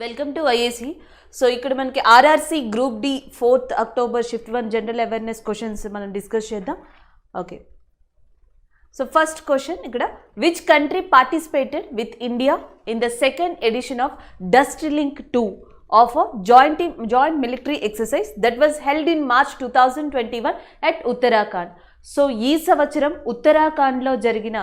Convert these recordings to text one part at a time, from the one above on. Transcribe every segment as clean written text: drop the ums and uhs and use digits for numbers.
Welcome to IAC. So ఇక్కడ మనకి RRC group D 4th October shift 1 general awareness questions మనం discuss చేద్దాం. Okay, so first question ఇక్కడ, which country participated with India in the second edition of Dust Link 2 of a joint military exercise that was held in March 2021 at Uttarakhand. So ఈ సంవత్సరం ఉత్తరాఖండ్లో జరిగిన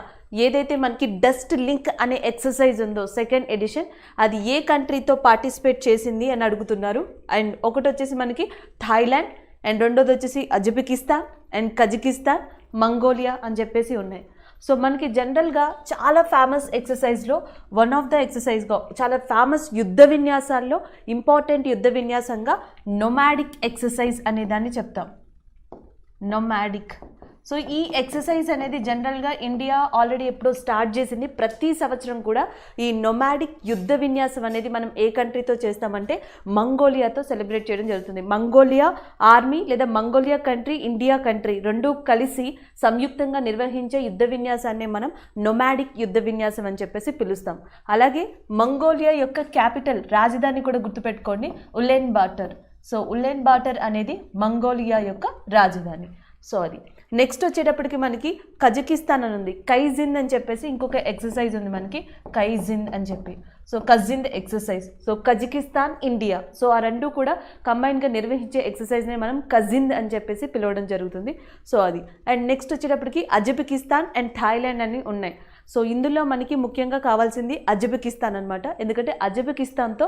ఏదైతే మనకి dust link అనే exercise ఉందో second edition, అది ఏ కంట్రీతో పార్టిసిపేట్ చేసింది అని అడుగుతున్నారు. అండ్ ఒకటి వచ్చేసి మనకి థాయిలాండ్, అండ్ రెండోది వచ్చేసి అజబెకిస్తాన్, అండ్ కజకిస్తాన్, మంగోలియా అని చెప్పేసి ఉన్నాయి. సో మనకి జనరల్గా చాలా ఫేమస్ ఎక్సర్సైజ్లో వన్ ఆఫ్ ద ఎక్సర్సైజ్గా చాలా ఫేమస్ యుద్ధ విన్యాసాల్లో ఇంపార్టెంట్ యుద్ధ విన్యాసంగా నొమాడిక్ ఎక్సర్సైజ్ అనే దాన్ని చెప్తాం. నొమాడిక్. సో ఈ ఎక్సర్సైజ్ అనేది జనరల్గా ఇండియా ఆల్రెడీ ఎప్పుడో స్టార్ట్ చేసింది. ప్రతి సంవత్సరం కూడా ఈ నొమాడిక్ యుద్ధ విన్యాసం అనేది మనం ఏ కంట్రీతో చేస్తామంటే మంగోలియాతో సెలబ్రేట్ చేయడం జరుగుతుంది. మంగోలియా ఆర్మీ లేదా మంగోలియా కంట్రీ, ఇండియా కంట్రీ రెండు కలిసి సంయుక్తంగా నిర్వహించే యుద్ధ విన్యాసాన్ని మనం నొమాడిక్ యుద్ధ విన్యాసం అని చెప్పేసి పిలుస్తాం. అలాగే మంగోలియా యొక్క క్యాపిటల్, రాజధాని కూడా గుర్తుపెట్టుకోండి, woollen barter. So woollen barter అనేది మంగోలియా యొక్క రాజధాని. సో అది నెక్స్ట్ వచ్చేటప్పటికి మనకి కజకిస్తాన్ అని ఉంది, కైజింద్ అని చెప్పేసి ఇంకొక ఎక్సర్సైజ్ ఉంది మనకి, కైజింద్ అని చెప్పి. So Kazind exercise. So Kazakhstan, India, so ఆ రెండు కూడా కంబైన్గా నిర్వహించే ఎక్సర్సైజ్ని మనం కజింద్ అని చెప్పేసి పిలవడం జరుగుతుంది. సో అది. అండ్ నెక్స్ట్ వచ్చేటప్పటికి అజబెకిస్తాన్ అండ్ థాయిలాండ్ అని ఉన్నాయి. సో ఇందులో మనకి ముఖ్యంగా కావాల్సింది అజబెకిస్తాన్ అనమాట. ఎందుకంటే అజబెకిస్తాన్తో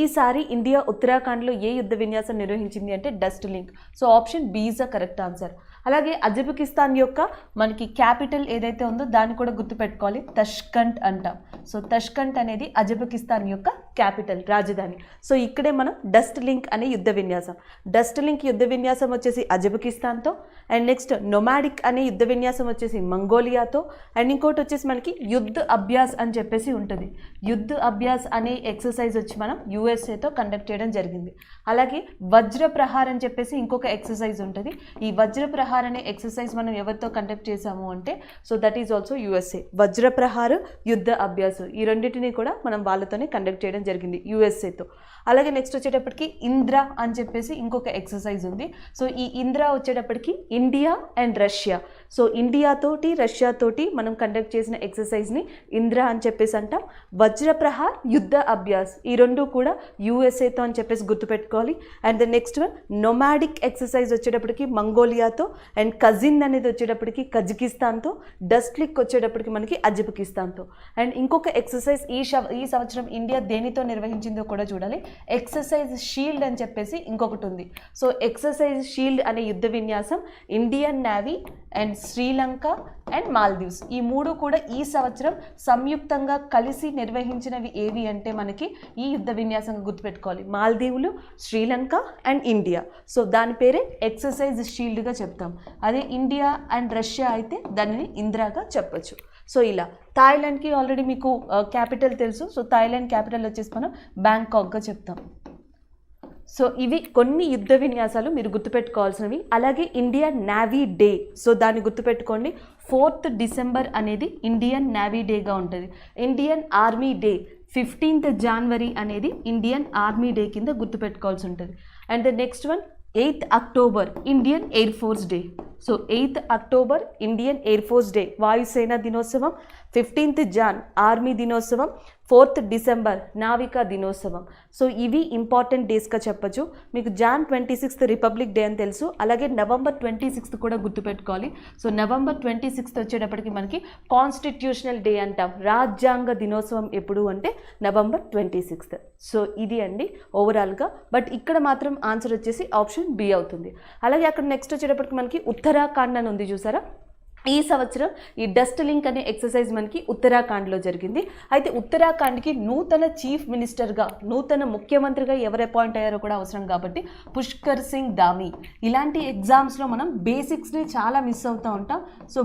ఈసారి ఇండియా ఉత్తరాఖండ్లో ఏ యుద్ధ విన్యాసం నిర్వహించింది అంటే Dust Link. So option B is the correct answer. అలాగే అజబెకిస్తాన్ యొక్క మనకి క్యాపిటల్ ఏదైతే ఉందో దాన్ని కూడా గుర్తుపెట్టుకోవాలి, తష్కంట్ అంటాం. సో తష్కంట్ అనేది అజబెకిస్తాన్ యొక్క క్యాపిటల్, రాజధాని. సో ఇక్కడే మనం డస్ట్ లింక్ అనే యుద్ధ విన్యాసం, డస్ట్ లింక్ యుద్ధ విన్యాసం వచ్చేసి అజబెకిస్తాన్తో, అండ్ నెక్స్ట్ నొమాడిక్ అనే యుద్ధ విన్యాసం వచ్చేసి మంగోలియాతో, అండ్ ఇంకోటి వచ్చేసి మనకి యుద్ధ అభ్యాస్ అని చెప్పేసి ఉంటుంది. యుద్ధ అభ్యాస్ అనే ఎక్సర్సైజ్ వచ్చి మనం యూఎస్ఏతో కండక్ట్ చేయడం జరిగింది. అలాగే వజ్ర ప్రహార్ అని చెప్పేసి ఇంకొక ఎక్సర్సైజ్ ఉంటుంది. ఈ వజ్ర ప్రహార్ అనే ఎక్సర్సైజ్ మనం ఎవరితో కండక్ట్ చేసాము అంటే, so that is also USA. వజ్ర ప్రహార్, యుద్ధ అభ్యాస్, ఈ రెండింటిని కూడా మనం వాళ్ళతోనే కండక్ట్ చేయడం జరిగింది యూఎస్ఏతో. అలాగే నెక్స్ట్ వచ్చేటప్పటికి ఇంద్రా అని చెప్పేసి ఇంకొక ఎక్సర్సైజ్ ఉంది. సో ఈ ఇంద్రా వచ్చేటప్పటికి ఇండియా అండ్ రష్యా, సో ఇండియాతోటి రష్యాతోటి మనం కండక్ట్ చేసిన ఎక్సర్సైజ్ని ఇంద్రా అని చెప్పేసి అంటాం. వజ్రప్రహార్, యుద్ధ అభ్యాస్, ఈ రెండు కూడా యూఎస్ఏతో అని చెప్పేసి గుర్తుపెట్టుకోవాలి. And the next one nomadic exercise వచ్చేటప్పటికి మంగోలియాతో, అండ్ కజిన్ అనేది వచ్చేటప్పటికి కజకిస్తాన్తో, డస్ట్ లింక్ వచ్చేటప్పటికి మనకి అజబెకిస్తాన్తో. అండ్ ఇంకొక ఎక్సర్సైజ్ ఈ సంవత్సరం ఇండియా దేనితో నిర్వహించిందో కూడా చూడాలి. ఎక్సర్సైజ్ షీల్డ్ అని చెప్పేసి ఇంకొకటి ఉంది. సో ఎక్సర్సైజ్ షీల్డ్ అనే యుద్ధ విన్యాసం Indian navy and Sri Lanka and Maldives, ఈ మూడు కూడా ఈ సంవత్సరం సంయుక్తంగా కలిసి నిర్వహించినవి ఏవి అంటే మనకి ఈ యుద్ధ విన్యాసంగా గుర్తుపెట్టుకోవాలి, మాల్దీవులు, శ్రీలంక అండ్ ఇండియా. సో దాని పేరే ఎక్సర్సైజ్ షీల్డ్గా చెప్తాం. అదే ఇండియా అండ్ రష్యా అయితే దానిని ఇంద్రాగా చెప్పచ్చు. సో ఇలా థాయిలాండ్కి ఆల్రెడీ మీకు క్యాపిటల్ తెలుసు. సో థాయిలాండ్ క్యాపిటల్ వచ్చేసి మనం బ్యాంకాక్గా చెప్తాం. సో ఇవి కొన్ని యుద్ధ విన్యాసాలు మీరు గుర్తుపెట్టుకోవాల్సినవి. అలాగే ఇండియన్ నేవీ డే, సో దాన్ని గుర్తుపెట్టుకోండి. 4th December అనేది ఇండియన్ నేవీ డేగా ఉంటుంది. Indian army day 15th January అనేది ఇండియన్ ఆర్మీ డే కింద గుర్తుపెట్టుకోవాల్సి ఉంటుంది. And the next one 8th October Indian air force day. So 8th October Indian air force day, వాయుసేన దినోత్సవం. 15th Jan ఆర్మీ దినోత్సవం. 4th December నావికా దినోత్సవం. So ఇవి important డేస్గా చెప్పచ్చు. మీకు Jan 26th రిపబ్లిక్ డే అని తెలుసు. అలాగే November 26th కూడా గుర్తుపెట్టుకోవాలి. సో November 26th వచ్చేటప్పటికి మనకి కాన్స్టిట్యూషనల్ డే అంటాం. రాజ్యాంగ దినోత్సవం ఎప్పుడు అంటే November 26th. సో ఇది అండి ఓవరాల్గా. బట్ ఇక్కడ మాత్రం ఆన్సర్ వచ్చేసి ఆప్షన్ బి అవుతుంది. అలాగే అక్కడ నెక్స్ట్ వచ్చేటప్పటికి మనకి ఉత్తరాఖండ్ అని ఉంది, చూసారా. ఈ సంవత్సరం ఈ డస్ట్ లింక్ అనే ఎక్సర్సైజ్ మనకి ఉత్తరాఖండ్లో జరిగింది. అయితే ఉత్తరాఖండ్కి నూతన చీఫ్ మినిస్టర్గా, నూతన ముఖ్యమంత్రిగా ఎవరు అపాయింట్ అయ్యారో కూడా అవసరం కాబట్టి పుష్కర్ సింగ్ ధామీ. ఇలాంటి ఎగ్జామ్స్లో మనం బేసిక్స్ని చాలా మిస్ అవుతూ ఉంటాం. సో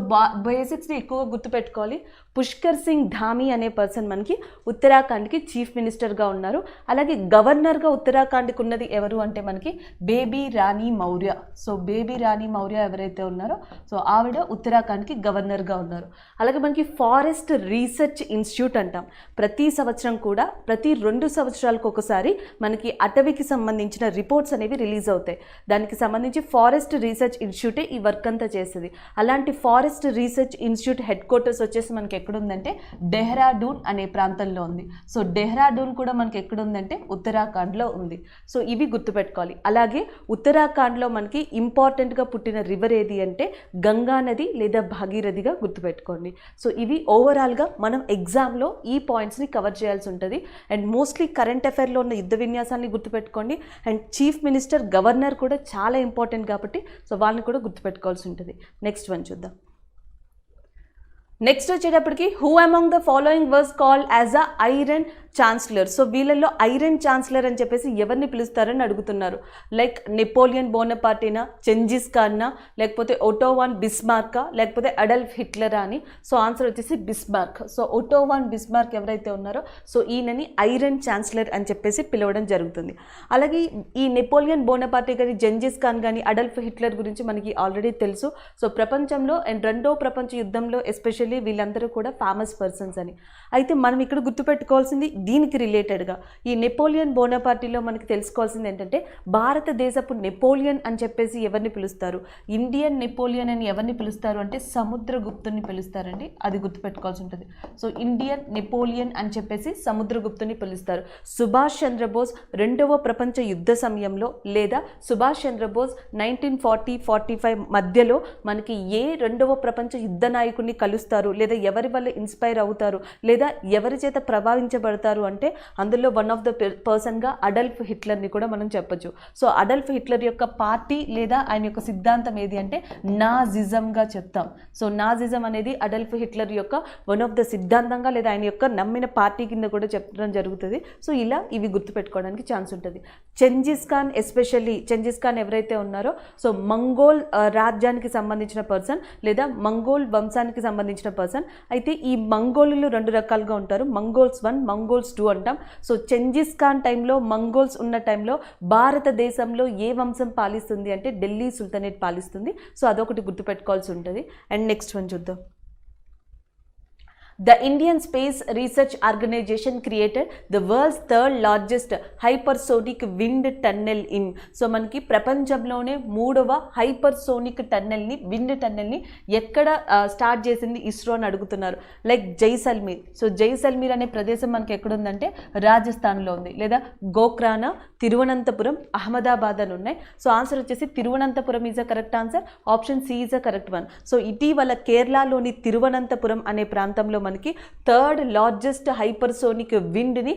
బేసిక్స్ని ఎక్కువగా గుర్తుపెట్టుకోవాలి. పుష్కర్ సింగ్ ధామీ అనే పర్సన్ మనకి ఉత్తరాఖండ్కి చీఫ్ మినిస్టర్గా ఉన్నారు. అలాగే గవర్నర్గా ఉత్తరాఖండ్కి ఉన్నది ఎవరు అంటే మనకి బేబీ రాణి మౌర్య. సో బేబీ రాణి మౌర్య ఎవరైతే ఉన్నారో సో ఆవిడ ఉత్తరాఖండ్కి గవర్నర్గా ఉన్నారు. అలాగే మనకి ఫారెస్ట్ రీసెర్చ్ ఇన్స్టిట్యూట్ అంటాం. ప్రతి సంవత్సరం కూడా ప్రతి 2 సంవత్సరాలకు ఒకసారి మనకి అటవీకి సంబంధించిన రిపోర్ట్స్ అనేవి రిలీజ్ అవుతాయి. దానికి సంబంధించి ఫారెస్ట్ రీసెర్చ్ ఇన్స్టిట్యూటే ఈ వర్క్ అంతా చేస్తుంది. అలాంటి forest research institute head quarters వచ్చేసి మనకి ఎక్కడుందంటే డెహ్రాడూన్ అనే ప్రాంతంలో ఉంది. సో డెహ్రాడూన్ కూడా మనకి ఎక్కడుందంటే ఉత్తరాఖండ్లో ఉంది. సో ఇవి గుర్తుపెట్టుకోవాలి. అలాగే ఉత్తరాఖండ్లో మనకి ఇంపార్టెంట్గా పుట్టిన రివర్ ఏది అంటే గంగా నది లేదా భాగీరథిగా గుర్తుపెట్టుకోండి. సో ఇవి ఓవరాల్గా మనం ఎగ్జామ్లో ఈ పాయింట్స్ని కవర్ చేయాల్సి ఉంటుంది. అండ్ మోస్ట్లీ కరెంట్ అఫైర్లో ఉన్న యుద్ధ విన్యాసాన్ని గుర్తుపెట్టుకోండి. అండ్ చీఫ్ మినిస్టర్ గవర్నర్ కూడా చాలా ఇంపార్టెంట్ కాబట్టి సో వాళ్ళని కూడా గుర్తుపెట్టుకోవాల్సి ఉంటుంది. నెక్స్ట్ వన్ చూద్దాం. నెక్స్ట్ వచ్చేటప్పటికి who among the following was called as a iron chancellor. So వీళ్ళల్లో ఐరన్ ఛాన్సలర్ అని చెప్పేసి ఎవరిని పిలుస్తారని అడుగుతున్నారు. లైక్ నెపోలియన్ బోనపార్టీనా, చెంజిస్ ఖాన్నా, లేకపోతే ఓటోవాన్ బిస్మార్కా, లేకపోతే అడల్ఫ్ హిట్లరా అని. సో ఆన్సర్ వచ్చేసి బిస్మార్క్. సో ఓటోవాన్ బిస్మార్క్ ఎవరైతే ఉన్నారో సో ఈయనని ఐరన్ ఛాన్సలర్ అని చెప్పేసి పిలవడం జరుగుతుంది. అలాగే ఈ నెపోలియన్ బోనపార్టీ కానీ, జెంజిస్ ఖాన్ కానీ, అడల్ఫ్ హిట్లర్ గురించి మనకి ఆల్రెడీ తెలుసు. సో ప్రపంచంలో అండ్ 2వ ప్రపంచ యుద్ధంలో ఎస్పెషల్లీ వీళ్ళందరూ కూడా ఫేమస్ పర్సన్స్ అని. అయితే మనం ఇక్కడ గుర్తుపెట్టుకోవాల్సింది దీనికి రిలేటెడ్గా ఈ నెపోలియన్ బోనపార్టీలో మనకి తెలుసుకోవాల్సింది ఏంటంటే భారతదేశపు నెపోలియన్ అని చెప్పేసి ఎవరిని పిలుస్తారు, ఇండియన్ నెపోలియన్ అని ఎవరిని పిలుస్తారు అంటే సముద్రగుప్తుని పిలుస్తారండి. అది గుర్తుపెట్టుకోవాల్సి ఉంటుంది. సో ఇండియన్ నెపోలియన్ అని చెప్పేసి సముద్రగుప్తుని పిలుస్తారు. సుభాష్ చంద్రబోస్ 2వ ప్రపంచ యుద్ధ సమయంలో లేదా సుభాష్ చంద్రబోస్ 1940-45 మధ్యలో మనకి ఏ 2వ ప్రపంచ యుద్ధ నాయకుడిని కలుస్తారు లేదా ఎవరి వల్ల ఇన్స్పైర్ అవుతారు లేదా ఎవరి చేత ప్రభావించబడతారు అంటే అందులో వన్ ఆఫ్ ద పర్సన్గా అడల్ఫ్ హిట్లర్ని కూడా మనం చెప్పొచ్చు. సో అడల్ఫ్ హిట్లర్ యొక్క పార్టీ లేదా ఆయన యొక్క సిద్ధాంతం ఏది అంటే నాజిజంగా చెప్తాం. సో నాజిజం అనేది అడల్ఫ్ హిట్లర్ యొక్క వన్ ఆఫ్ ద సిద్ధాంతంగా లేదా ఆయన యొక్క నమ్మిన పార్టీ కింద కూడా చెప్పడం జరుగుతుంది. సో ఇలా ఇవి గుర్తుపెట్టుకోవడానికి ఛాన్స్ ఉంటుంది. చెంజిస్ ఖాన్ ఎస్పెషల్లీ చెంజిస్ ఖాన్ ఎవరైతే ఉన్నారో సో మంగోల్ రాజ్యానికి సంబంధించిన పర్సన్ లేదా మంగోల్ వంశానికి సంబంధించిన పర్సన్. అయితే ఈ మంగోలులు 2 రకాలుగా ఉంటారు. మంగోల్స్ 1, మంగోల్స్ 2 అంటాం. సో చెంజిస్ ఖాన్ టైంలో మంగోల్స్ ఉన్న టైంలో భారతదేశంలో ఏ వంశం పాలిస్తుంది అంటే ఢిల్లీ సుల్తానేట్ పాలిస్తుంది. సో అదొకటి గుర్తుపెట్టుకోవాల్సి ఉంటుంది. అండ్ నెక్స్ట్ వన్ చూద్దాం. The Indian Space Research Organization created the world's 3rd largest hypersonic wind tunnel in. So మనకి ప్రపంచంలోనే 3వ హైపర్సోనిక్ టన్నెల్ని విండ్ టన్నెల్ని ఎక్కడ స్టార్ట్ చేసింది ఇస్రో అని అడుగుతున్నారు. లైక్ జైసల్మీర్. సో జైసల్మీర్ అనే ప్రదేశం మనకి ఎక్కడుందంటే రాజస్థాన్లో ఉంది. లేదా గోక్రానా, తిరువనంతపురం, అహ్మదాబాద్ అని ఉన్నాయి. సో ఆన్సర్ వచ్చేసి Thiruvananthapuram is a correct answer. Option C is a correct one. So ఇటీవల కేరళలోని తిరువనంతపురం అనే ప్రాంతంలో మనకి 3rd లార్జెస్ట్ హైపర్సోనిక్ విండ్ని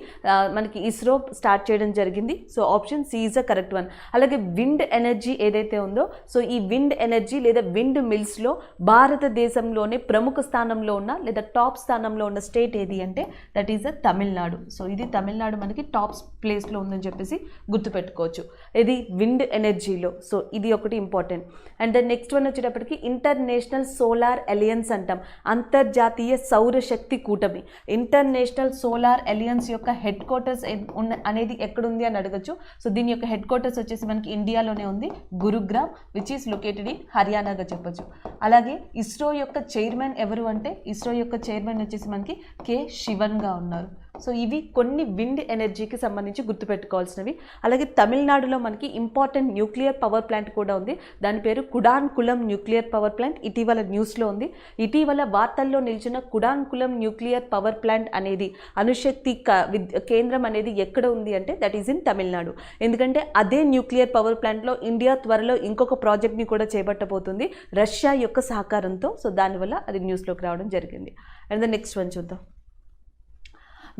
మనకి ఇస్రో స్టార్ట్ చేయడం జరిగింది. So option C is a correct one. అలాగే విండ్ ఎనర్జీ ఏదైతే ఉందో సో ఈ విండ్ ఎనర్జీ లేదా విండ్ మిల్స్లో భారతదేశంలోనే ప్రముఖ స్థానంలో ఉన్న లేదా టాప్ స్థానంలో ఉన్న స్టేట్ ఏది అంటే that is a Tamil Nadu. So ఇది తమిళనాడు మనకి టాప్ ప్లేస్లో ఉందని చెప్పేసి గుర్తుపెట్టుకోవచ్చు. ఇది విండ్ ఎనర్జీలో. సో ఇది ఒకటి important. And then next one వచ్చేటప్పటికి ఇంటర్నేషనల్ సోలార్ అలయన్స్ అంటాం. అంతర్జాతీయ సౌర శక్తి కూటమి. ఇంటర్నేషనల్ సోలార్ అలయన్స్ యొక్క హెడ్ క్వార్టర్స్ అనేది ఎక్కడుంది అని అడగచ్చు. సో దీని యొక్క హెడ్ క్వార్టర్స్ వచ్చేసి మనకి ఇండియాలోనే ఉంది, Gurugram, which is located in హర్యానాగా చెప్పొచ్చు. అలాగే ఇస్రో యొక్క చైర్మన్ ఎవరు అంటే ఇస్రో యొక్క చైర్మన్ వచ్చేసి మనకి కె శివన్గా ఉన్నారు. సో ఇవి కొన్ని విండ్ ఎనర్జీకి సంబంధించి గుర్తుపెట్టుకోవాల్సినవి. అలాగే తమిళనాడులో మనకి ఇంపార్టెంట్ న్యూక్లియర్ పవర్ ప్లాంట్ కూడా ఉంది. దాని పేరు కుడాన్కులం న్యూక్లియర్ పవర్ ప్లాంట్. ఇటీవల న్యూస్లో ఉంది. ఇటీవల వార్తల్లో నిలిచిన కుడాన్కులం న్యూక్లియర్ పవర్ ప్లాంట్ అనేది అణుశక్తి కేంద్రం అనేది ఎక్కడ ఉంది అంటే దట్ ఈజ్ ఇన్ తమిళనాడు. ఎందుకంటే అదే న్యూక్లియర్ పవర్ ప్లాంట్లో ఇండియా త్వరలో ఇంకొక ప్రాజెక్ట్ని కూడా చేపట్టబోతుంది రష్యా యొక్క సహకారంతో. సో దానివల్ల అది న్యూస్లోకి రావడం జరిగింది. అండ్ ద నెక్స్ట్ వన్ చూద్దాం.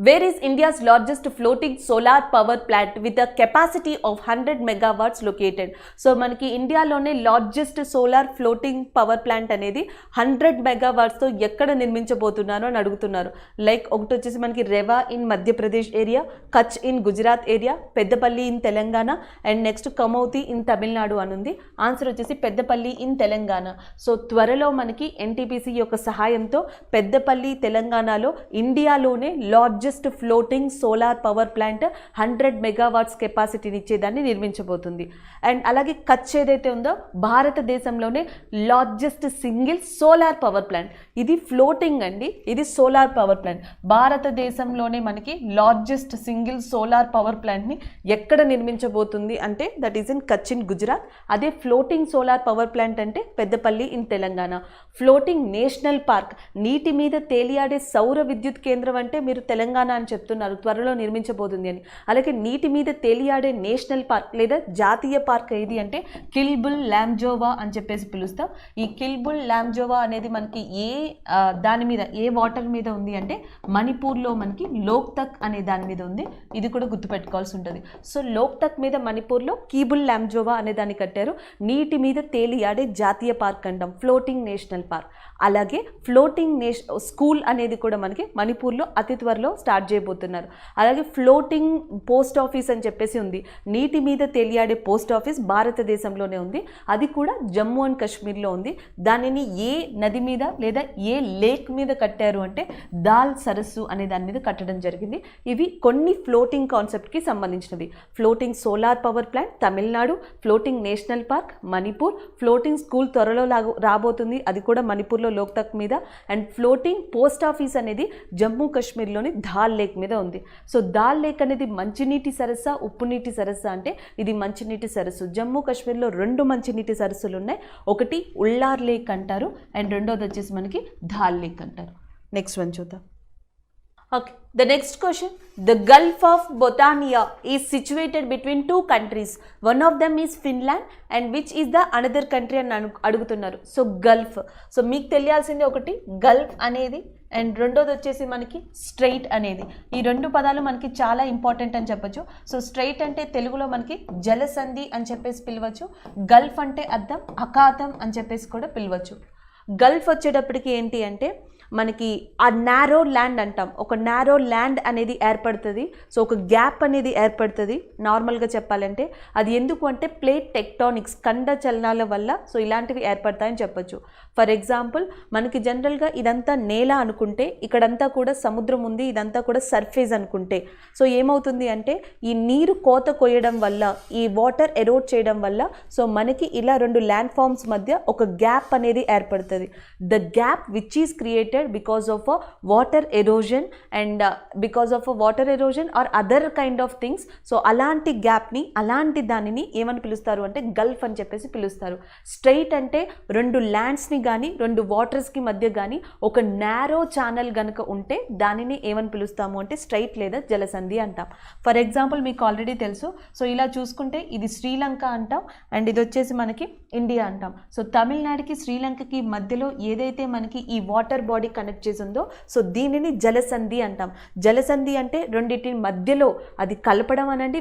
Where is India's largest floating solar power plant with a capacity of 100 megawatts located. So మనకి ఇండియాలోనే largest solar floating power plant అనేది 100 మెగావాట్స్తో ఎక్కడ నిర్మించబోతున్నారు అని అడుగుతున్నారు. లైక్ ఒకటి వచ్చేసి మనకి Rewa in Madhya Pradesh area, Kutch in Gujarat area, Peddapalli in Telangana and next Kamuthi in Tamil Nadu అని ఉంది. ఆన్సర్ వచ్చేసి పెద్దపల్లి ఇన్ తెలంగాణ. సో త్వరలో మనకి ఎన్టీపీసీ యొక్క సహాయంతో పెద్దపల్లి తెలంగాణలో ఇండియాలోనే largest floating solar power plant 100 megawatts కెపాసిటీని ఇచ్చేదాన్ని నిర్మించబోతుంది. అండ్ అలాగే కచ్ ఏదైతే ఉందో భారతదేశంలోనే largest single solar power plant. ఇది ఫ్లోటింగ్ అండి, ఇది సోలార్ పవర్ ప్లాంట్. భారతదేశంలోనే మనకి లార్జెస్ట్ సింగిల్ సోలార్ పవర్ ప్లాంట్ని ఎక్కడ నిర్మించబోతుంది అంటే that is in Kutch in Gujarat. అదే ఫ్లోటింగ్ సోలార్ పవర్ ప్లాంట్ అంటే Peddapalli in Telangana. Floating national park, నీటి మీద తేలియాడే సౌర విద్యుత్ కేంద్రం అంటే మీరు తెలంగాణ అని చెప్తున్నారు, త్వరలో నిర్మించబోతుంది అని. అలాగే నీటి మీద తేలియాడే నేషనల్ పార్క్ లేదా జాతీయ పార్క్ ఏది అంటే కిల్బుల్ లామ్జోవా అని చెప్పేసి పిలుస్తాం. ఈ కిల్బుల్ లామ్జోవా అనేది మనకి దాని మీద ఏ వాటర్ మీద ఉంది అంటే మణిపూర్లో మనకి లోక్తక్ అనే దాని మీద ఉంది. ఇది కూడా గుర్తుపెట్టుకోవాల్సి ఉంటుంది. సో లోక్తక్ మీద మణిపూర్లో కీబుల్ లామ్జోవా అనే దాన్ని కట్టారు. నీటి మీద తేలియాడే జాతీయ పార్క్ అంటాం, ఫ్లోటింగ్ నేషనల్ పార్క్. అలాగే ఫ్లోటింగ్ స్కూల్ అనేది కూడా మనకి మణిపూర్లో అతి త్వరలో స్టార్ట్ చేయబోతున్నారు. అలాగే ఫ్లోటింగ్ పోస్ట్ ఆఫీస్ అని చెప్పేసి ఉంది. నీటి మీద తేలియాడే పోస్ట్ ఆఫీస్ భారతదేశంలోనే ఉంది, అది కూడా జమ్మూ అండ్ కాశ్మీర్లో ఉంది. దానిని ఏ నది మీద లేదా ఏ లేక్ మీద కట్టారు అంటే దాల్ సరస్సు అనే దాని మీద కట్టడం జరిగింది. ఇవి కొన్ని ఫ్లోటింగ్ కాన్సెప్ట్కి సంబంధించినవి. Floating solar power plant Tamil Nadu, floating national park Manipur, floating school త్వరలో రాబోతుంది, అది కూడా మణిపూర్లో లోక్తక్ మీద. అండ్ ఫ్లోటింగ్ పోస్ట్ ఆఫీస్ అనేది జమ్మూ కాశ్మీర్లోని దాల్ లేక్ మీద ఉంది. సో దాల్ లేక్ అనేది మంచినీటి సరస్సా ఉప్పు నీటి సరస్సా అంటే ఇది మంచినీటి సరస్సు. జమ్మూ కాశ్మీర్లో 2 మంచినీటి సరస్సులు ఉన్నాయి. ఒకటి ఉల్లార్ లేక్ అంటారు అండ్ రెండోది వచ్చేసి మనకి దాల్ లేక్ అంటారు. నెక్స్ట్ వన్ చూద్దాం. Okay, the next question. The Gulf of Bothnia is situated between 2 countries. One of them is Finland and which is the another country అని అడుగుతున్నారు. సో గల్ఫ్, సో మీకు తెలియాల్సింది ఒకటి గల్ఫ్ అనేది అండ్ రెండోది వచ్చేసి మనకి స్ట్రైట్ అనేది. ఈ 2 పదాలు మనకి చాలా ఇంపార్టెంట్ అని చెప్పొచ్చు. సో స్ట్రైట్ అంటే తెలుగులో మనకి జలసంధి అని చెప్పేసి పిలవచ్చు. గల్ఫ్ అంటే అర్థం అఖాతం అని చెప్పేసి కూడా పిలవచ్చు. గల్ఫ్ వచ్చేటప్పటికి ఏంటి అంటే మనకి ఆ నారో ల్యాండ్ అంటాం, ఒక నారో ల్యాండ్ అనేది ఏర్పడుతుంది. సో ఒక గ్యాప్ అనేది ఏర్పడుతుంది నార్మల్గా చెప్పాలంటే. అది ఎందుకు అంటే ప్లేట్ టెక్టానిక్స్, ఖండ చలనాల వల్ల సో ఇలాంటివి ఏర్పడతాయని చెప్పొచ్చు. ఫర్ ఎగ్జాంపుల్ మనకి జనరల్గా ఇదంతా నేల అనుకుంటే ఇక్కడంతా కూడా సముద్రం ఉంది, ఇదంతా కూడా సర్ఫేస్ అనుకుంటే సో ఏమవుతుంది అంటే ఈ నీరు కోత కొయ్యడం వల్ల, ఈ వాటర్ ఎరోడ్ చేయడం వల్ల సో మనకి ఇలా 2 ల్యాండ్ ఫార్మ్స్ మధ్య ఒక గ్యాప్ అనేది ఏర్పడుతుంది. The gap which is created because of a water erosion and because of a water erosion or other kind of things. So అలాంటి గ్యాప్ని అలాంటి దానిని ఏమని పిలుస్తారు అంటే గల్ఫ్ అని చెప్పేసి పిలుస్తారు. స్ట్రైట్ అంటే 2 ల్యాండ్స్ని కానీ 2 వాటర్స్కి మధ్య కానీ ఒక నారో ఛానల్ కనుక ఉంటే దానిని ఏమని పిలుస్తాము అంటే స్ట్రైట్ లేదా జలసంధి అంటాం. ఫర్ ఎగ్జాంపుల్ మీకు ఆల్రెడీ తెలుసు. సో ఇలా చూసుకుంటే ఇది శ్రీలంక అంటాం అండ్ ఇది వచ్చేసి మనకి ఇండియా అంటాం. సో తమిళనాడుకి శ్రీలంకకి మధ్యలో ఏదైతే మనకి ఈ వాటర్ బాడీ కనెక్ట్ చేసి ఉందో సో దీనిని జలసంధి అంటాం. జలసంధి అంటే రెండింటి మధ్యలో అది కలపడం అనండి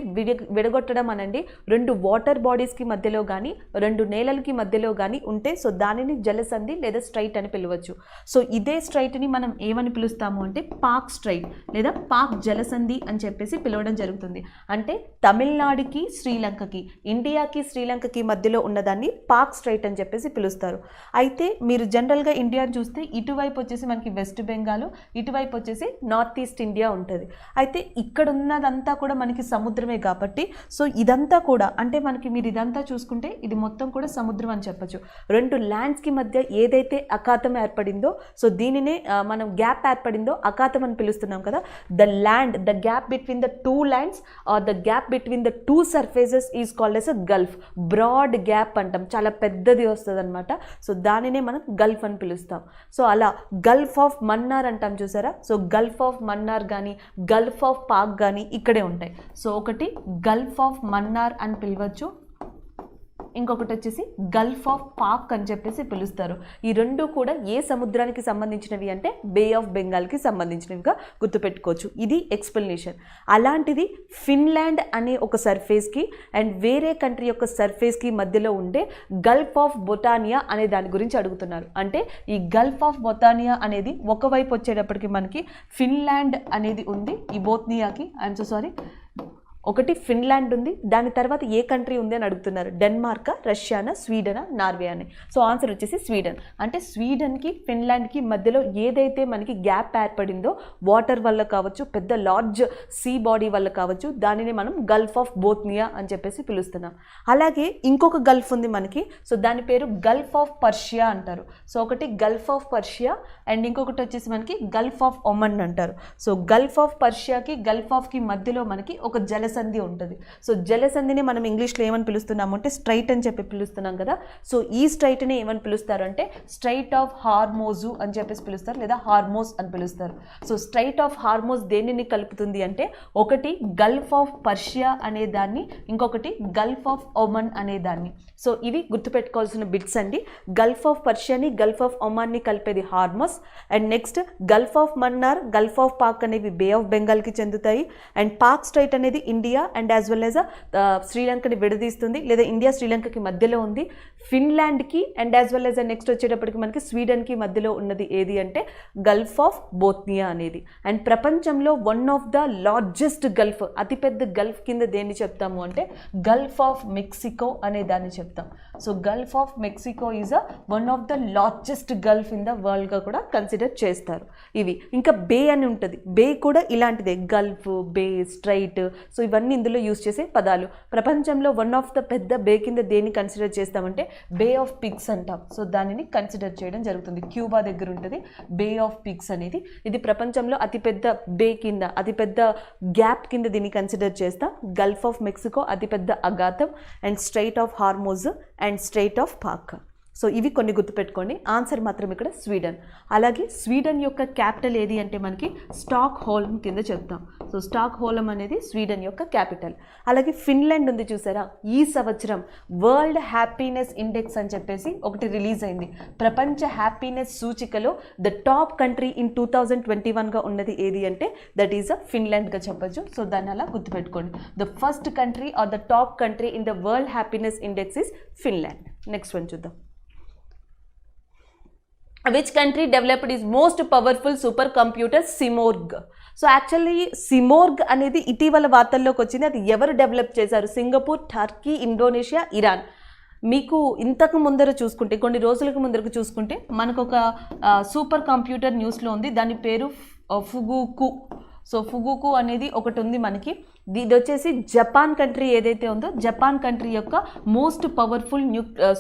విడగొట్టడం అనండి, 2 వాటర్ బాడీస్కి మధ్యలో కానీ 2 నేలలకి మధ్యలో కానీ ఉంటే సో దానిని జలసంధి లేదా స్ట్రైట్ అని పిలవచ్చు. సో ఇదే స్ట్రైట్ని మనం ఏమని పిలుస్తాము అంటే పాక్ స్ట్రైట్ లేదా పాక్ జలసంధి అని చెప్పేసి పిలవడం జరుగుతుంది. అంటే తమిళనాడుకి శ్రీలంకకి, ఇండియాకి శ్రీలంకకి మధ్యలో ఉన్నదాన్ని పాక్ స్ట్రైట్ అని చెప్పేసి పిలుస్తారు. అయితే మీరు జనరల్గా ఇండియాని చూస్తే ఇటువైపు వచ్చేసి మనకి వెస్ట్ బెంగాల్, ఇటువైపు వచ్చేసి నార్త్ ఈస్ట్ ఇండియా ఉంటుంది. అయితే ఇక్కడ ఉన్నదంతా కూడా మనకి సముద్రమే కాబట్టి సో ఇదంతా కూడా అంటే మనకి మీరు ఇదంతా చూసుకుంటే ఇది మొత్తం కూడా సముద్రం అని చెప్పచ్చు. 2 ల్యాండ్స్కి మధ్య ఏదైతే అఖాతం ఏర్పడిందో సో దీనినే మనం గ్యాప్ ఏర్పడిందో అఖాతం అని పిలుస్తున్నాం కదా. The gap between the 2 lands are the gap between the 2 surfaces is called as a gulf. Broad gap అంటాం, చాలా పెద్దది వస్తుంది అనమాట. సో దానినే మనం గల్ఫ్ అని పిలుస్తాం. సో అలా గల్ఫ్ ఆఫ్ మన్నార్ అంటాం చూసారా. సో గల్ఫ్ ఆఫ్ మన్నార్ కానీ గల్ఫ్ ఆఫ్ పాక్ కానీ ఇక్కడే ఉంటాయి. సో ఒకటి గల్ఫ్ ఆఫ్ మన్నార్ అని పిలవచ్చు, ఇంకొకటి వచ్చేసి గల్ఫ్ ఆఫ్ పాక్ అని చెప్పేసి పిలుస్తారు. ఈ రెండు కూడా ఏ సముద్రానికి సంబంధించినవి అంటే బే ఆఫ్ బెంగాల్కి సంబంధించినవిగా గుర్తుపెట్టుకోవచ్చు. ఇది ఎక్స్ప్లెనేషన్. అలాంటిది ఫిన్లాండ్ అనే ఒక సర్ఫేస్కి అండ్ వేరే కంట్రీ యొక్క సర్ఫేస్కి మధ్యలో ఉండే గల్ఫ్ ఆఫ్ బొటానియా అనే దాని గురించి అడుగుతున్నారు. అంటే ఈ గల్ఫ్ ఆఫ్ బొటానియా అనేది ఒకవైపు వచ్చేటప్పటికి మనకి ఫిన్లాండ్ అనేది ఉంది, ఈ బోత్నియాకి ఐఎమ్ సో సారీ ఒకటి ఫిన్లాండ్ ఉంది, దాని తర్వాత ఏ కంట్రీ ఉంది అని అడుగుతున్నారు. డెన్మార్కా, రష్యానా, స్వీడనా, నార్వే అని. సో ఆన్సర్ వచ్చేసి స్వీడన్. అంటే స్వీడన్కి ఫిన్లాండ్కి మధ్యలో ఏదైతే మనకి గ్యాప్ ఏర్పడిందో వాటర్ వల్ల కావచ్చు, పెద్ద లార్జ్ సీ బాడీ వల్ల కావచ్చు, దానిని మనం గల్ఫ్ ఆఫ్ బోత్నియా అని చెప్పేసి పిలుస్తున్నాం. అలాగే ఇంకొక గల్ఫ్ ఉంది మనకి, సో దాని పేరు గల్ఫ్ ఆఫ్ పర్షియా అంటారు. సో ఒకటి గల్ఫ్ ఆఫ్ పర్షియా అండ్ ఇంకొకటి వచ్చేసి మనకి గల్ఫ్ ఆఫ్ ఒమన్ అంటారు. సో గల్ఫ్ ఆఫ్ పర్షియాకి గల్ఫ్ ఆఫ్కి మధ్యలో మనకి ఒక జలసంధి ఉంటుంది. సో జలసంధిని మనం ఇంగ్లీష్లో ఏమని పిలుస్తున్నాము అంటే స్ట్రైట్ అని చెప్పి పిలుస్తున్నాం కదా. సో ఈ స్ట్రైట్ని ఏమని పిలుస్తారు అంటే స్ట్రైట్ ఆఫ్ హార్మోజు అని చెప్పేసి పిలుస్తారు, లేదా హార్మోస్ అని పిలుస్తారు. సో స్ట్రైట్ ఆఫ్ హార్మోస్ దేనిని కలుపుతుంది అంటే ఒకటి గల్ఫ్ ఆఫ్ పర్షియా అనే దాన్ని, ఇంకొకటి గల్ఫ్ ఆఫ్ ఒమన్ అనే దాన్ని. సో ఇవి గుర్తుపెట్టుకోవాల్సిన బిట్స్ అండి. గల్ఫ్ ఆఫ్ పర్షియాని గల్ఫ్ ఆఫ్ ఒమాన్ని కలిపేది Hormuz and next gulf of Mannar, gulf of Palk అనేవి బే ఆఫ్ బెంగాల్కి చెందుతాయి అండ్ పాక్ స్ట్రైట్ అనేది India and as well as శ్రీలంకని విడదీస్తుంది, లేదా ఇండియా శ్రీలంకకి మధ్యలో ఉంది. ఫిన్లాండ్కి and as well as next వచ్చేటప్పటికి మనకి స్వీడన్కి మధ్యలో ఉన్నది ఏది అంటే గల్ఫ్ ఆఫ్ బోత్నియా అనేది. అండ్ ప్రపంచంలో one of the largest gulf, అతిపెద్ద గల్ఫ్ కింద దేన్ని చెప్తాము అంటే గల్ఫ్ ఆఫ్ మెక్సికో అనే దాన్ని చెప్తాం. So gulf of Mexico is one of the largest gulf in the వరల్డ్గా కూడా కన్సిడర్ చేస్తారు. ఇవి ఇంకా బే అని ఉంటుంది, బే కూడా ఇలాంటిదే, గల్ఫ్, బే, స్ట్రైట్. సో ఇవన్నీ ఇందులో యూజ్ చేసే పదాలు. ప్రపంచంలో వన్ ఆఫ్ ద పెద్ద బే కింద దేన్ని కన్సిడర్ చేస్తామంటే బే ఆఫ్ పిగ్స్ అంటాం. సో దానిని కన్సిడర్ చేయడం జరుగుతుంది. క్యూబా దగ్గర ఉంటుంది బే ఆఫ్ పిగ్స్ అనేది. ఇది ప్రపంచంలో అతిపెద్ద బే కింద, అతిపెద్ద గ్యాప్ కింద దీన్ని కన్సిడర్ చేస్తాం. గల్ఫ్ ఆఫ్ మెక్సికో అతిపెద్ద అగాధం and straight of Hormuz and straight of Pak. So ఇవి కొన్ని గుర్తుపెట్టుకోండి. ఆన్సర్ మాత్రం ఇక్కడ స్వీడన్. అలాగే స్వీడన్ యొక్క క్యాపిటల్ ఏది అంటే మనకి స్టాక్ హోల్మ్ కింద చెప్తాం. సో స్టాక్ హోల్మ్ అనేది స్వీడన్ యొక్క క్యాపిటల్. అలాగే ఫిన్లాండ్ ఉంది చూసారా, ఈ సంవత్సరం వరల్డ్ హ్యాపీనెస్ ఇండెక్స్ అని చెప్పేసి ఒకటి రిలీజ్ అయింది. ప్రపంచ హ్యాపీనెస్ సూచికలో ద టాప్ కంట్రీ ఇన్ 2021గా ఉన్నది ఏది అంటే దట్ ఈజ్ ఫిన్లాండ్గా చెప్పచ్చు. సో దాన్ని అలా గుర్తుపెట్టుకోండి. The first country or the top country in the world happiness index is Finland. Next one చూద్దాం. Which country developed its most powerful supercomputer Simorg? So actually Simorgh అనేది ఇటీవల వార్తల్లోకి వచ్చింది. అది ఎవరు డెవలప్ చేశారు? Singapore, Turkey, Indonesia, Iran. మీకు ఇంతకు ముందర చూసుకుంటే, కొన్ని రోజులకు ముందరకు చూసుకుంటే మనకు ఒక సూపర్ కంప్యూటర్ న్యూస్లో ఉంది, దాని పేరు ఫుగుకు. సో ఫుగుకు అనేది ఒకటి ఉంది మనకి. ఇది వచ్చేసి జపాన్ కంట్రీ ఏదైతే ఉందో జపాన్ కంట్రీ యొక్క మోస్ట్ పవర్ఫుల్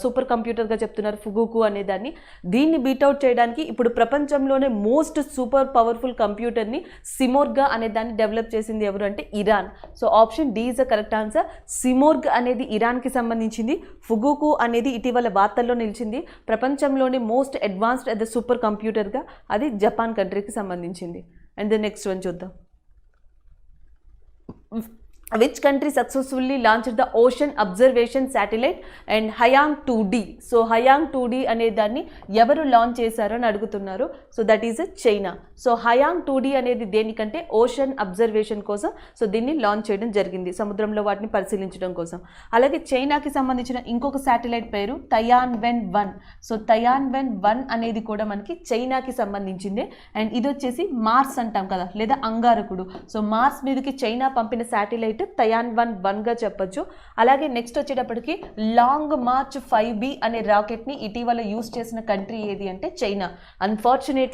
సూపర్ కంప్యూటర్గా చెప్తున్నారు ఫుగుకు అనే దాన్ని. దీన్ని బీట్అవుట్ చేయడానికి ఇప్పుడు ప్రపంచంలోనే మోస్ట్ సూపర్ పవర్ఫుల్ కంప్యూటర్ని సిమోర్గ్ అనే దాన్ని డెవలప్ చేసింది ఎవరు అంటే Iran. So option D is the correct answer. Simorgh అనేది ఇరాన్కి సంబంధించింది. ఫుగుకు అనేది ఇటీవల వార్తల్లో నిలిచింది. ప్రపంచంలోనే మోస్ట్ అడ్వాన్స్డ్ అదే సూపర్ కంప్యూటర్గా అది జపాన్ కంట్రీకి సంబంధించింది. అండ్ ద నెక్స్ట్ వన్ చూద్దాం. Which country successfully launched the Ocean Observation Satellite and Hayang 2D? So Hayang 2D అనే దాన్ని ఎవరు లాంచ్ చేశారు అని అడుగుతున్నారు. So that is China. So Haiyang 2D అనేది దేనికంటే ఓషన్ అబ్జర్వేషన్ కోసం సో దీన్ని లాంచ్ చేయడం జరిగింది, సముద్రంలో వాటిని పరిశీలించడం కోసం. అలాగే చైనాకి సంబంధించిన ఇంకొక శాటిలైట్ పేరు తయాన్వెన్ 1. సో తయాన్వెన్ 1 అనేది కూడా మనకి చైనాకి సంబంధించిందే. అండ్ ఇది వచ్చేసి మార్స్ అంటాం కదా, లేదా అంగారకుడు. సో మార్స్ మీదకి చైనా పంపిన శాటిలైట్ తయాన్వెన్ 1గా చెప్పొచ్చు. అలాగే నెక్స్ట్ వచ్చేటప్పటికి లాంగ్ మార్చ్ 5B అనే రాకెట్ని ఇటీవల యూజ్ చేసిన కంట్రీ ఏది అంటే చైనా. అన్ఫార్చునేట్లీ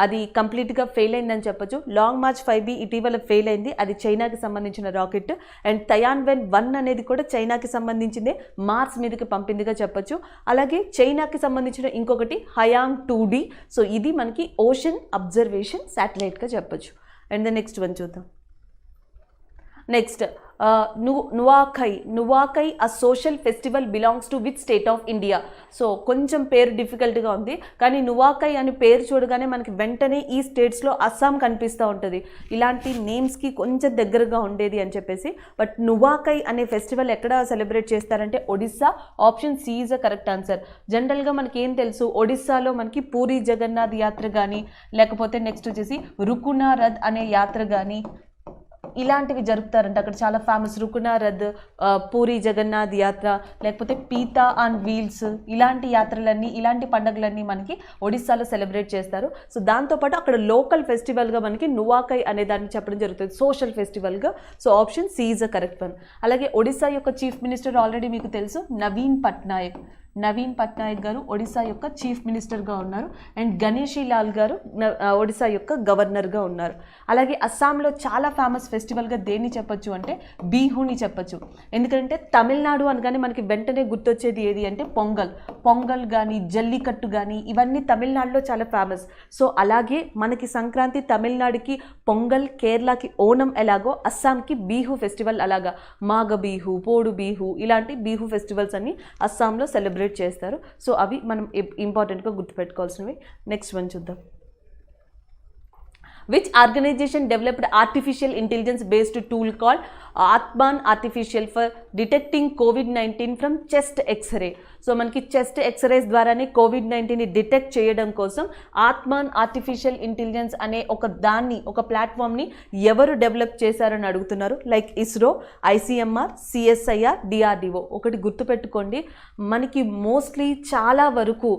అది కంప్లీట్గా ఫెయిల్ అయిందని చెప్పొచ్చు. లాంగ్ మార్చ్ 5B ఇటీవల ఫెయిల్ అయింది, అది చైనాకి సంబంధించిన రాకెట్. అండ్ తయాన్వెన్ 1 అనేది కూడా చైనాకి సంబంధించిందే, మార్స్ మీదకి పంపిందిగా చెప్పొచ్చు. అలాగే చైనాకి సంబంధించిన ఇంకొకటి హయాంగ్ 2D. సో ఇది మనకి ఓషన్ అబ్జర్వేషన్ శాటిలైట్గా చెప్పొచ్చు. అండ్ ద నెక్స్ట్ వన్ చూద్దాం. Next Nuakhai a social festival belongs to which state of India. So కొంచెం పేరు డిఫికల్ట్గా ఉంది, కానీ నువాఖై అని పేరు చూడగానే మనకి వెంటనే ఈ స్టేట్స్లో అస్సాం కనిపిస్తూ ఉంటుంది, ఇలాంటి నేమ్స్కి కొంచెం దగ్గరగా ఉండేది అని చెప్పేసి. బట్ నువాఖై అనే ఫెస్టివల్ ఎక్కడ సెలబ్రేట్ చేస్తారంటే Odisha. Option C is a correct answer. జనరల్గా మనకి ఏం తెలుసు, ఒడిస్సాలో మనకి పూరి జగన్నాథ్ యాత్ర కానీ, లేకపోతే నెక్స్ట్ వచ్చేసి రుకునా రథ్ అనే యాత్ర కానీ ఇలాంటివి జరుపుతారంట. అక్కడ చాలా ఫేమస్ రుకునా రథ్, పూరి జగన్నాథ్ యాత్ర, లేకపోతే పీతా ఆన్ వీల్స్, ఇలాంటి యాత్రలన్నీ, ఇలాంటి పండుగలన్నీ మనకి ఒడిస్సాలో సెలబ్రేట్ చేస్తారు. సో దాంతోపాటు అక్కడ లోకల్ ఫెస్టివల్గా మనకి నువాఖై అనే దాన్ని చెప్పడం జరుగుతుంది, సోషల్ ఫెస్టివల్గా. So option C is a correct one. అలాగే ఒడిస్సా యొక్క చీఫ్ మినిస్టర్ ఆల్రెడీ మీకు తెలుసు, నవీన్ పట్నాయక్ గారు ఒడిస్సా యొక్క చీఫ్ మినిస్టర్గా ఉన్నారు. అండ్ గణేషి లాల్ గారు ఒడిస్సా యొక్క గవర్నర్గా ఉన్నారు. అలాగే అస్సాంలో చాలా ఫేమస్ ఫెస్టివల్గా దేన్ని చెప్పొచ్చు అంటే బిహుని చెప్పొచ్చు. ఎందుకంటే తమిళనాడు అనగానే మనకి వెంటనే గుర్తొచ్చేది ఏది అంటే పొంగల్ కానీ జల్లికట్టు కానీ ఇవన్నీ తమిళనాడులో చాలా ఫేమస్. సో అలాగే మనకి సంక్రాంతి తమిళనాడుకి పొంగల్, కేరళకి ఓణం ఎలాగో అస్సాంకి బిహు ఫెస్టివల్ అలాగా, మాఘ బిహు, పోడు బిహు, ఇలాంటి బిహు ఫెస్టివల్స్ అన్ని అస్సాంలో సెలబ్రేట్ చేస్తారు. సో అవి మనం ఇంపార్టెంట్గా గుర్తుపెట్టుకోవాల్సినవి. నెక్స్ట్ వన్ చూద్దాం. Which organization developed artificial intelligence based tool called Atman Artificial for detecting COVID-19 from chest X-ray? So మనకి చెస్ట్ ఎక్స్రేస్ ద్వారానే కోవిడ్-19ని డిటెక్ట్ చేయడం కోసం ఆత్మాన్ ఆర్టిఫిషియల్ ఇంటెలిజెన్స్ అనే ఒక ప్లాట్ఫామ్ని ఎవరు డెవలప్ చేశారని అడుగుతున్నారు. Like ISRO, ICMR, CSIR, DRDO. ఒకటి గుర్తుపెట్టుకోండి, మనకి మోస్ట్లీ చాలా వరకు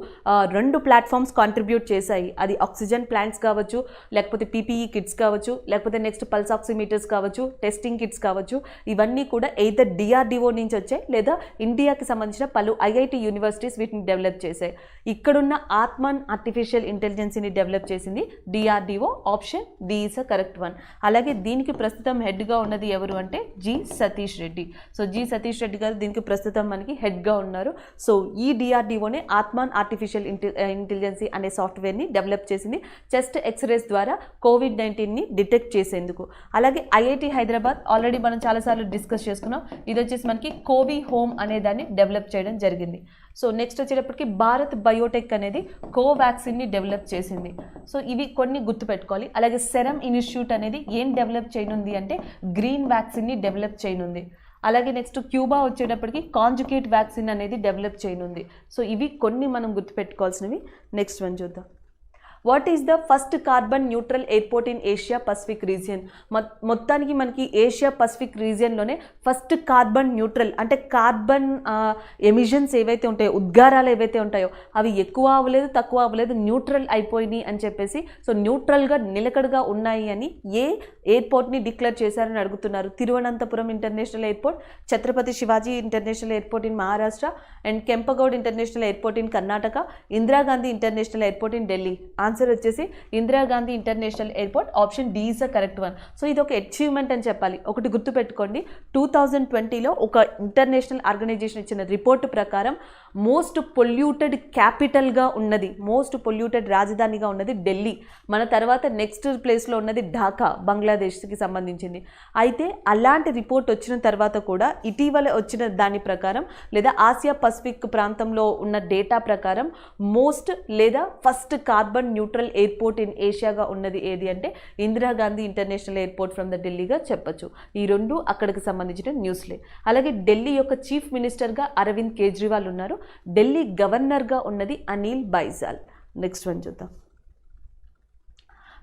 2 ప్లాట్ఫామ్స్ కాంట్రిబ్యూట్ చేశాయి. అది ఆక్సిజన్ ప్లాంట్స్ కావచ్చు, లేకపోతే పీపీఈ కిట్స్ కావచ్చు, లేకపోతే నెక్స్ట్ పల్స్ ఆక్సిమీటర్స్ కావచ్చు, టెస్టింగ్ కిట్స్ కావచ్చు. ఇవన్నీ కూడా ఎయిదర్ డిఆర్డిఓ నుంచి వచ్చాయి లేదా ఇండియాకి సంబంధించిన పలు ఐఐటి యూనివర్సిటీస్ వీటిని డెవలప్ చేశాయి. ఇక్కడున్న ఆత్మన్ ఆర్టిఫిషియల్ ఇంటెలిజెన్స్ని డెవలప్ చేసింది DRDO. Option D is a correct one. అలాగే దీనికి ప్రస్తుతం హెడ్గా ఉన్నది ఎవరు అంటే G Satish Reddy. So G Satish Reddy గారు దీనికి ప్రస్తుతం మనకి హెడ్గా ఉన్నారు. సో ఈ డిఆర్డిఓనే ఆత్మన్ ఆర్టిఫిషియల్ ఇంటెలిజెన్సీ అనే సాఫ్ట్వేర్ని డెవలప్ చేసింది చెస్ట్ ఎక్స్రేస్ ద్వారా కోవిడ్-19ని డిటెక్ట్ చేసేందుకు. అలాగే ఐఐటి హైదరాబాద్ ఆల్రెడీ మనం చాలాసార్లు డిస్కస్ చేసుకున్నాం. ఇది వచ్చేసి మనకి కోవి హోమ్ అనే దాన్ని డెవలప్ చేయడం జరిగింది. సో నెక్స్ట్ వచ్చేటప్పటికి భారత్ బయోటెక్ అనేది కోవాక్సిన్ని డెవలప్ చేసింది. సో ఇవి కొన్ని గుర్తుపెట్టుకోవాలి. అలాగే సెరమ్ ఇన్స్టిట్యూట్ అనేది ఏం డెవలప్ చేయనుంది అంటే గ్రీన్ వ్యాక్సిన్ని డెవలప్ చేయనుంది. అలాగే నెక్స్ట్ క్యూబా వచ్చేటప్పటికి కాంజుగేట్ వ్యాక్సిన్ అనేది డెవలప్ చేయనుంది. సో ఇవి కొన్ని మనం గుర్తుపెట్టుకోవాల్సినవి. నెక్స్ట్ వన్ చూద్దాం. What is the first carbon neutral airport in Asia Pacific region? మొత్తానికి మనకి ఏషియా పసిఫిక్ రీజియన్లోనే ఫస్ట్ కార్బన్ న్యూట్రల్ అంటే కార్బన్ ఎమిషన్స్ ఏవైతే ఉంటాయో, ఉద్గారాలు ఏవైతే ఉంటాయో అవి ఎక్కువ అవ్వలేదు, తక్కువ అవ్వలేదు, న్యూట్రల్ అయిపోయినాయి అని చెప్పేసి. సో న్యూట్రల్గా నిలకడగా ఉన్నాయి అని ఏ ఎయిర్పోర్ట్ని డిక్లేర్ చేశారని అడుగుతున్నారు. Thiruvananthapuram international airport, Chhatrapati Shivaji international airport in Maharashtra, and Kempegowda international airport in Karnataka, Indira Gandhi international airport in Delhi. Answer వచ్చేసి Indira Gandhi international airport. Option D is the correct one. So ఇది ఒక అచీవ్మెంట్ అని చెప్పాలి. ఒకటి గుర్తుపెట్టుకోండి, 2020లో ఒక ఇంటర్నేషనల్ ఆర్గనైజేషన్ ఇచ్చిన రిపోర్టు ప్రకారం మోస్ట్ పొల్యూటెడ్ క్యాపిటల్గా ఉన్నది, మోస్ట్ పొల్యూటెడ్ రాజధానిగా ఉన్నది ఢిల్లీ. మన తర్వాత నెక్స్ట్ ప్లేస్లో ఉన్నది ఢాకా, బంగ్లాదేశ్కి సంబంధించింది. అయితే అలాంటి రిపోర్ట్ వచ్చిన తర్వాత కూడా ఇటీవల వచ్చిన దాని ప్రకారం లేదా ఆసియా పసిఫిక్ ప్రాంతంలో ఉన్న డేటా ప్రకారం మోస్ట్ లేదా first carbon neutral airport in ఏషియాగా ఉన్నది ఏది అంటే Indira Gandhi international airport from the ఢిల్లీగా చెప్పొచ్చు. ఈ రెండు అక్కడికి సంబంధించిన న్యూస్లే. అలాగే ఢిల్లీ యొక్క చీఫ్ మినిస్టర్గా అరవింద్ కేజ్రీవాల్ ఉన్నారు. ఢిల్లీ గవర్నర్గా ఉన్నది అనిల్ బైజాల్. నెక్స్ట్ వన్ చూద్దాం.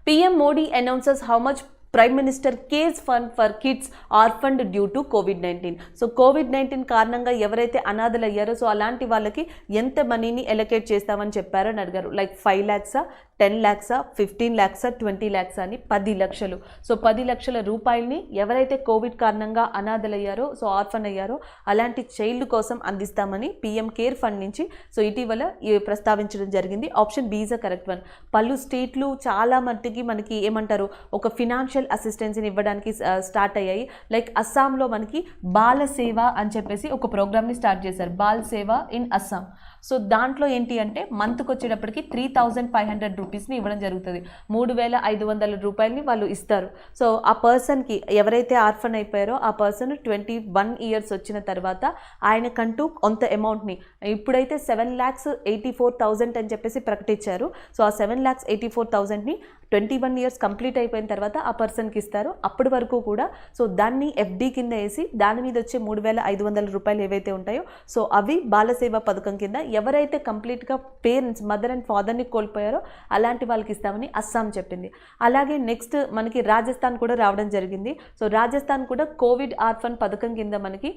PM Modi announces how much prime minister cares fund for kids orphaned due to COVID-19. So COVID-19 కారణంగా ఎవరైతే అనాథలు అయ్యారో సో అలాంటి వాళ్ళకి ఎంత మనీని ఎలకేట్ చేస్తామని చెప్పారని అడిగారు. Like 5 lakhs, 10 lakhs, 15 lakhs, 20 lakhs అని 10 లక్షలు. సో 10 లక్షల రూపాయలని ఎవరైతే కోవిడ్ కారణంగా అనాథలయ్యారో సో ఆర్ఫన్ అయ్యారో అలాంటి చైల్డ్ కోసం అందిస్తామని PM కేర్ ఫండ్ నుంచి సో ఇటీవల ప్రస్తావించడం జరిగింది. Option B is a correct one. పలు స్టేట్లు చాలా మట్టికి మనకి ఏమంటారు ఒక ఫినాన్షియల్ అసిస్టెన్స్ని ఇవ్వడానికి స్టార్ట్ అయ్యాయి. లైక్ అస్సాంలో మనకి బాల సేవ అని చెప్పేసి ఒక ప్రోగ్రామ్ని స్టార్ట్ చేశారు, బాల్ సేవ ఇన్ అస్సాం. సో దాంట్లో ఏంటి అంటే మంత్కి వచ్చేటప్పటికి 3,500 రూపీస్ని ఇవ్వడం జరుగుతుంది. 3,500 రూపాయలని వాళ్ళు ఇస్తారు. సో ఆ పర్సన్కి ఎవరైతే ఆర్ఫన్ అయిపోయారో ఆ పర్సన్ 21 ఇయర్స్ వచ్చిన తర్వాత ఆయనకంటూ కొంత అమౌంట్ని, ఇప్పుడైతే 7,84,000 అని చెప్పేసి ప్రకటించారు. సో ఆ 7,84,000ని 21 ఇయర్స్ కంప్లీట్ అయిపోయిన తర్వాత ఆ పర్సన్కి ఇస్తారు. అప్పటి వరకు కూడా సో దాన్ని ఎఫ్డి కింద వేసి దాని మీద వచ్చే 3,500 రూపాయలు ఏవైతే ఉంటాయో సో అవి బాలసేవ పథకం కింద ఎవరైతే కంప్లీట్గా పేరెంట్స్ మదర్ అండ్ ఫాదర్ని కోల్పోయారో అలాంటి వాళ్ళకి ఇస్తామని అస్సాం చెప్పింది. అలాగే నెక్స్ట్ మనకి రాజస్థాన్ కూడా రావడం జరిగింది. సో రాజస్థాన్ కూడా కోవిడ్ ఆర్ఫన్ పథకం కింద మనకి